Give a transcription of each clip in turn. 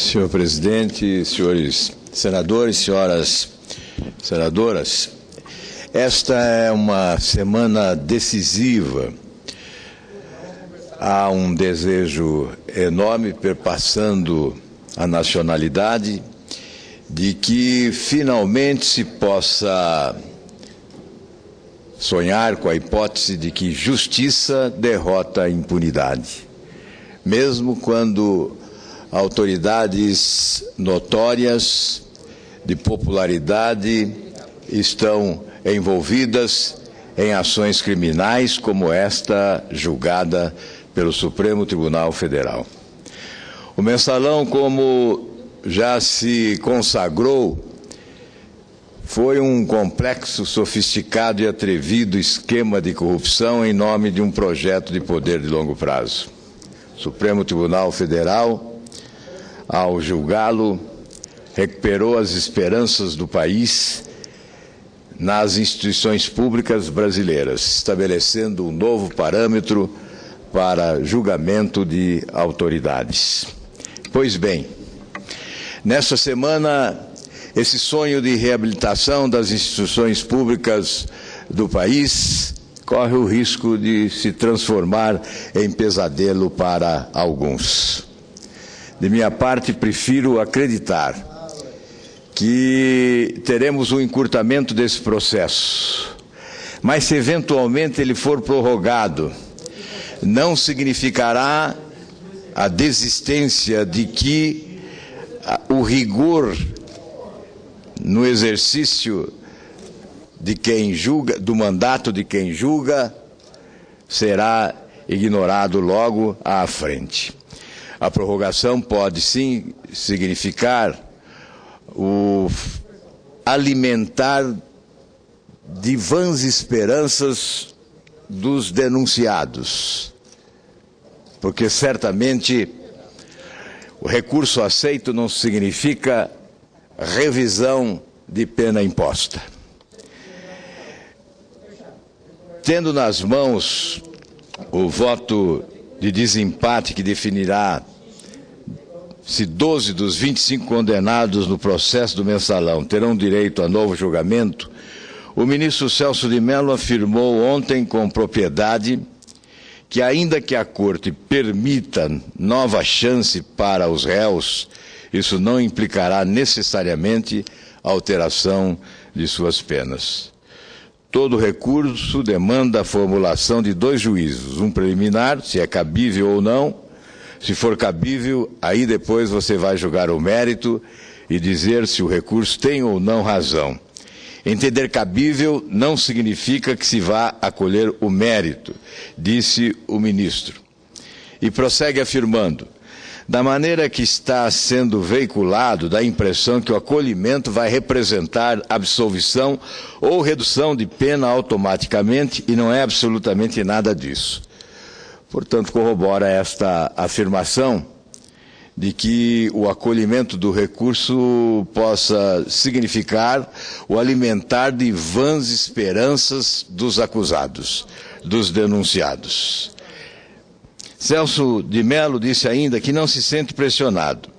Senhor presidente, senhores senadores, senhoras senadoras, esta é uma semana decisiva. Há um desejo enorme perpassando a nacionalidade de que finalmente se possa sonhar com a hipótese de que justiça derrota a impunidade, mesmo quando autoridades notórias de popularidade estão envolvidas em ações criminais como esta julgada pelo Supremo Tribunal Federal. O mensalão, como já se consagrou, foi um complexo, sofisticado e atrevido esquema de corrupção em nome de um projeto de poder de longo prazo. O Supremo Tribunal Federal, ao julgá-lo, recuperou as esperanças do país nas instituições públicas brasileiras, estabelecendo um novo parâmetro para julgamento de autoridades. Pois bem, nesta semana, esse sonho de reabilitação das instituições públicas do país corre o risco de se transformar em pesadelo para alguns. De minha parte, prefiro acreditar que teremos um encurtamento desse processo, mas se eventualmente ele for prorrogado, não significará a desistência de que o rigor no exercício de quem julga, do mandato de quem julga, será ignorado logo à frente. A prorrogação pode sim significar o alimentar de vãs esperanças dos denunciados, porque certamente o recurso aceito não significa revisão de pena imposta. Tendo nas mãos o voto de desempate que definirá se 12 dos 25 condenados no processo do mensalão terão direito a novo julgamento, o ministro Celso de Mello afirmou ontem com propriedade que, ainda que a Corte permita nova chance para os réus, isso não implicará necessariamente alteração de suas penas. Todo recurso demanda a formulação de 2 juízos, um preliminar, se é cabível ou não. Se for cabível, aí depois você vai julgar o mérito e dizer se o recurso tem ou não razão. Entender cabível não significa que se vá acolher o mérito, disse o ministro. E prossegue afirmando: da maneira que está sendo veiculado, dá a impressão que o acolhimento vai representar absolvição ou redução de pena automaticamente, e não é absolutamente nada disso. Portanto, corrobora esta afirmação de que o acolhimento do recurso possa significar o alimentar de vãs esperanças dos acusados, dos denunciados. Celso de Mello disse ainda que não se sente pressionado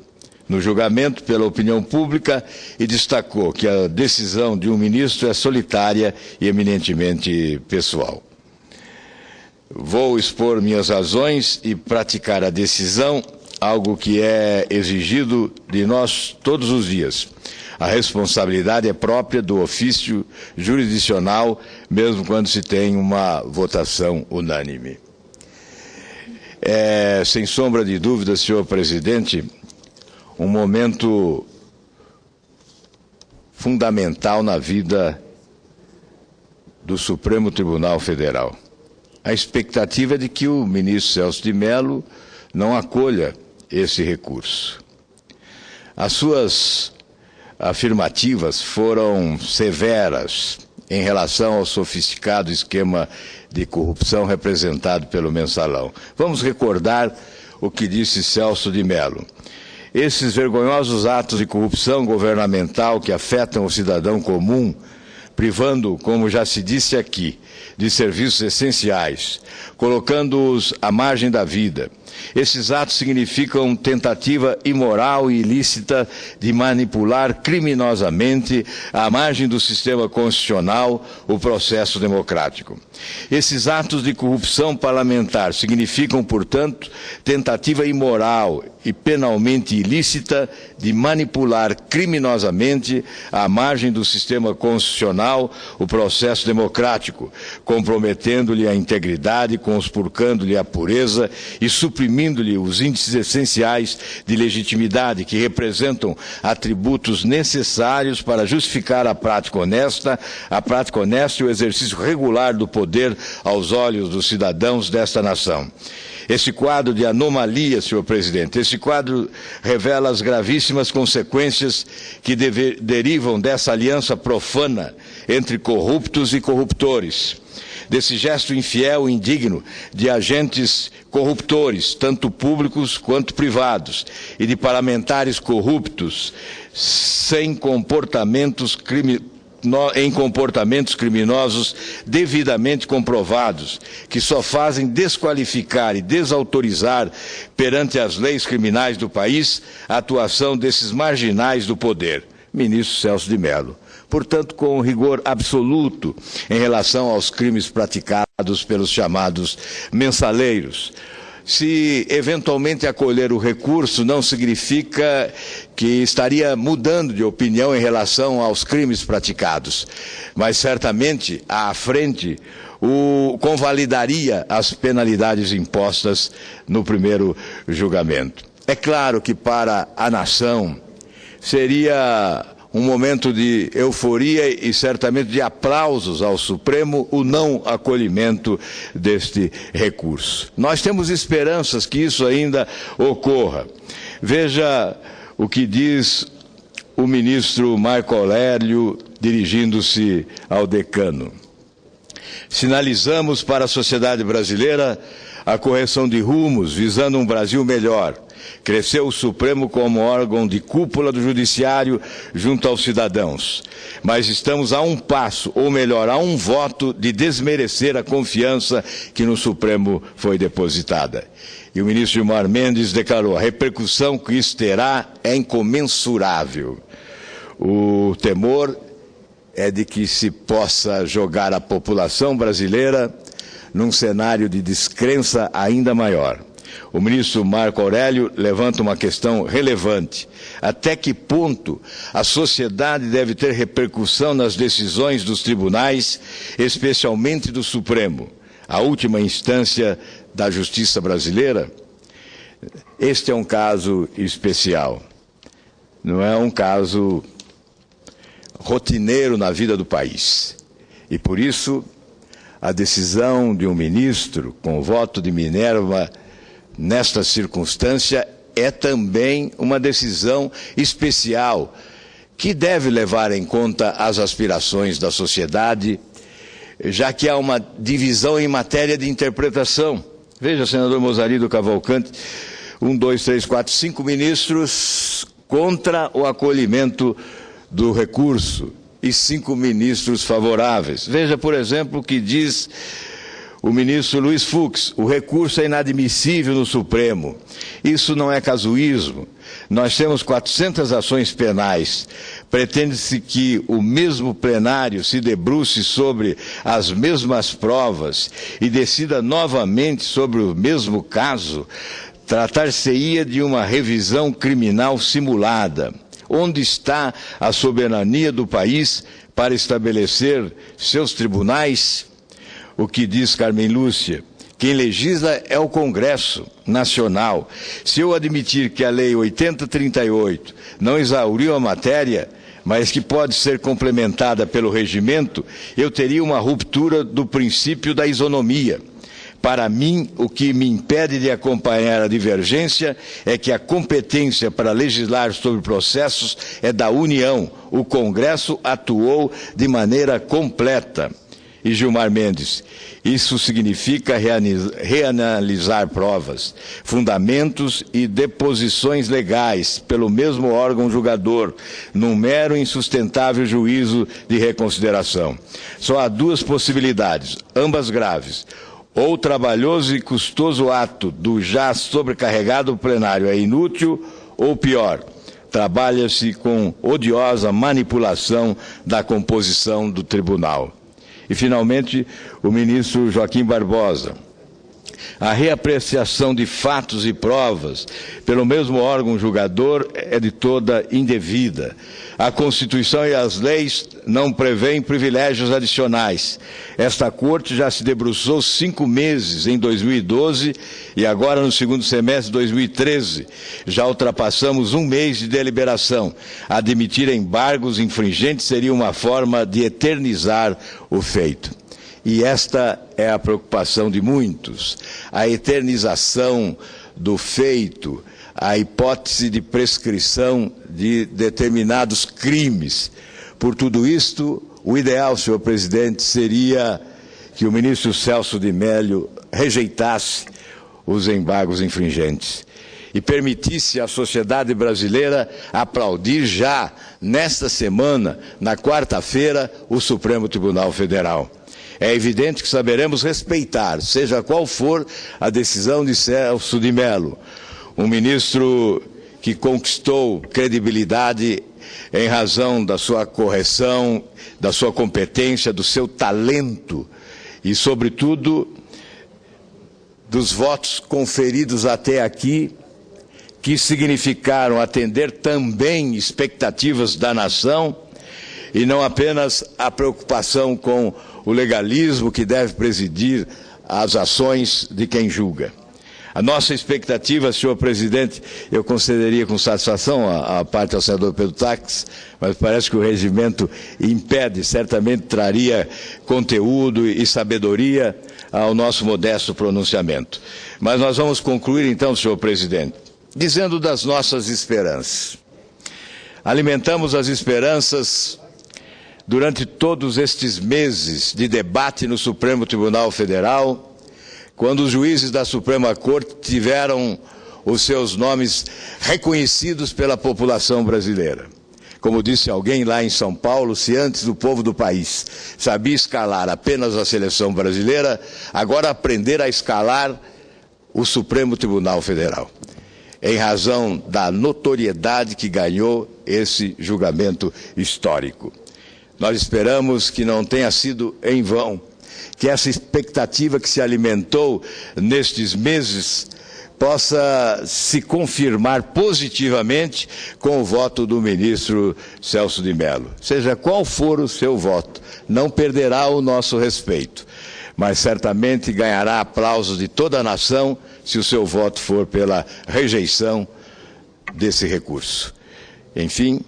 no julgamento pela opinião pública e destacou que a decisão de um ministro é solitária e eminentemente pessoal. Vou expor minhas razões e praticar a decisão, algo que é exigido de nós todos os dias. A responsabilidade é própria do ofício jurisdicional, mesmo quando se tem uma votação unânime. Sem sombra de dúvida, senhor presidente, um momento fundamental na vida do Supremo Tribunal Federal. A expectativa é de que o ministro Celso de Mello não acolha esse recurso. As suas afirmativas foram severas em relação ao sofisticado esquema de corrupção representado pelo mensalão. Vamos recordar o que disse Celso de Mello. Esses vergonhosos atos de corrupção governamental que afetam o cidadão comum, privando, como já se disse aqui, de serviços essenciais, colocando-os à margem da vida Esses atos significam tentativa imoral e ilícita de manipular criminosamente, à margem do sistema constitucional, o processo democrático. Esses atos de corrupção parlamentar significam, portanto, tentativa imoral e penalmente ilícita de manipular criminosamente, à margem do sistema constitucional, o processo democrático, comprometendo-lhe a integridade, conspurcando-lhe a pureza e suprimindo-lhe os índices essenciais de legitimidade, que representam atributos necessários para justificar a prática honesta e o exercício regular do poder aos olhos dos cidadãos desta nação. Esse quadro de anomalia, senhor presidente, esse quadro revela as gravíssimas consequências que derivam dessa aliança profana entre corruptos e corruptores, desse gesto infiel e indigno de agentes corruptores, tanto públicos quanto privados, e de parlamentares corruptos, em comportamentos criminosos devidamente comprovados, que só fazem desqualificar e desautorizar perante as leis criminais do país a atuação desses marginais do poder. Ministro Celso de Mello. Portanto, com rigor absoluto em relação aos crimes praticados pelos chamados mensaleiros. Se eventualmente acolher o recurso, não significa que estaria mudando de opinião em relação aos crimes praticados, mas certamente, à frente, convalidaria as penalidades impostas no primeiro julgamento. É claro que para a nação seria um momento de euforia e certamente de aplausos ao Supremo o não acolhimento deste recurso. Nós temos esperanças que isso ainda ocorra. Veja o que diz o ministro Marco Aurélio dirigindo-se ao decano. Sinalizamos para a sociedade brasileira a correção de rumos visando um Brasil melhor. Cresceu o Supremo como órgão de cúpula do Judiciário junto aos cidadãos. Mas estamos a um passo, ou melhor, a um voto de desmerecer a confiança que no Supremo foi depositada. E o ministro Gilmar Mendes declarou: a repercussão que isso terá é incomensurável. O temor é de que se possa jogar a população brasileira num cenário de descrença ainda maior. O ministro Marco Aurélio levanta uma questão relevante. Até que ponto a sociedade deve ter repercussão nas decisões dos tribunais, especialmente do Supremo, a última instância da justiça brasileira? Este é um caso especial. Não é um caso rotineiro na vida do país. E por isso, a decisão de um ministro com voto de Minerva nesta circunstância é também uma decisão especial que deve levar em conta as aspirações da sociedade, já que há uma divisão em matéria de interpretação. Veja, senador Mozarido Cavalcante, 5 ministros contra o acolhimento do recurso e 5 ministros favoráveis. Veja, por exemplo, o que diz o ministro Luiz Fux: o recurso é inadmissível no Supremo. Isso não é casuísmo. Nós temos 400 ações penais. Pretende-se que o mesmo plenário se debruce sobre as mesmas provas e decida novamente sobre o mesmo caso. Tratar-se-ia de uma revisão criminal simulada. Onde está a soberania do país para estabelecer seus tribunais? O que diz Carmen Lúcia? Quem legisla é o Congresso Nacional. Se eu admitir que a Lei 8038 não exauriu a matéria, mas que pode ser complementada pelo regimento, eu teria uma ruptura do princípio da isonomia. Para mim, o que me impede de acompanhar a divergência é que a competência para legislar sobre processos é da União. O Congresso atuou de maneira completa. E Gilmar Mendes: isso significa reanalisar provas, fundamentos e deposições legais pelo mesmo órgão julgador, num mero e insustentável juízo de reconsideração. Só há 2 possibilidades, ambas graves: ou o trabalhoso e custoso ato do já sobrecarregado plenário é inútil, ou pior, trabalha-se com odiosa manipulação da composição do tribunal. E, finalmente, o ministro Joaquim Barbosa. A reapreciação de fatos e provas pelo mesmo órgão julgador é de toda indevida. A Constituição e as leis não prevêem privilégios adicionais. Esta Corte já se debruçou 5 meses em 2012 e agora no segundo semestre de 2013 já ultrapassamos 1 mês de deliberação. Admitir embargos infringentes seria uma forma de eternizar o feito. E esta é a preocupação de muitos, a eternização do feito, a hipótese de prescrição de determinados crimes. Por tudo isto, o ideal, senhor presidente, seria que o ministro Celso de Mello rejeitasse os embargos infringentes e permitisse à sociedade brasileira aplaudir já nesta semana, na quarta-feira, o Supremo Tribunal Federal. É evidente que saberemos respeitar, seja qual for a decisão de Celso de Mello, um ministro que conquistou credibilidade em razão da sua correção, da sua competência, do seu talento e, sobretudo, dos votos conferidos até aqui, que significaram atender também expectativas da nação e não apenas a preocupação com o legalismo que deve presidir as ações de quem julga. A nossa expectativa, senhor presidente, eu concederia com satisfação a parte ao senador Pedro Taques, mas parece que o regimento impede, certamente traria conteúdo e sabedoria ao nosso modesto pronunciamento. Mas nós vamos concluir então, senhor presidente, dizendo das nossas esperanças. Alimentamos as esperanças durante todos estes meses de debate no Supremo Tribunal Federal, quando os juízes da Suprema Corte tiveram os seus nomes reconhecidos pela população brasileira. Como disse alguém lá em São Paulo, se antes o povo do país sabia escalar apenas a seleção brasileira, agora aprender a escalar o Supremo Tribunal Federal, em razão da notoriedade que ganhou esse julgamento histórico. Nós esperamos que não tenha sido em vão, que essa expectativa que se alimentou nestes meses possa se confirmar positivamente com o voto do ministro Celso de Mello. Seja qual for o seu voto, não perderá o nosso respeito, mas certamente ganhará aplausos de toda a nação se o seu voto for pela rejeição desse recurso. Enfim,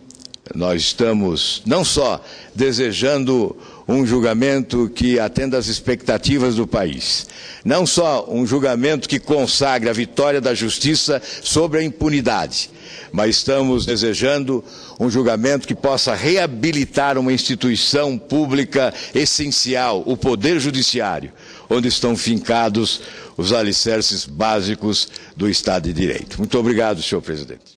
nós estamos não só desejando um julgamento que atenda às expectativas do país, não só um julgamento que consagre a vitória da justiça sobre a impunidade, mas estamos desejando um julgamento que possa reabilitar uma instituição pública essencial, o Poder Judiciário, onde estão fincados os alicerces básicos do Estado de Direito. Muito obrigado, senhor presidente.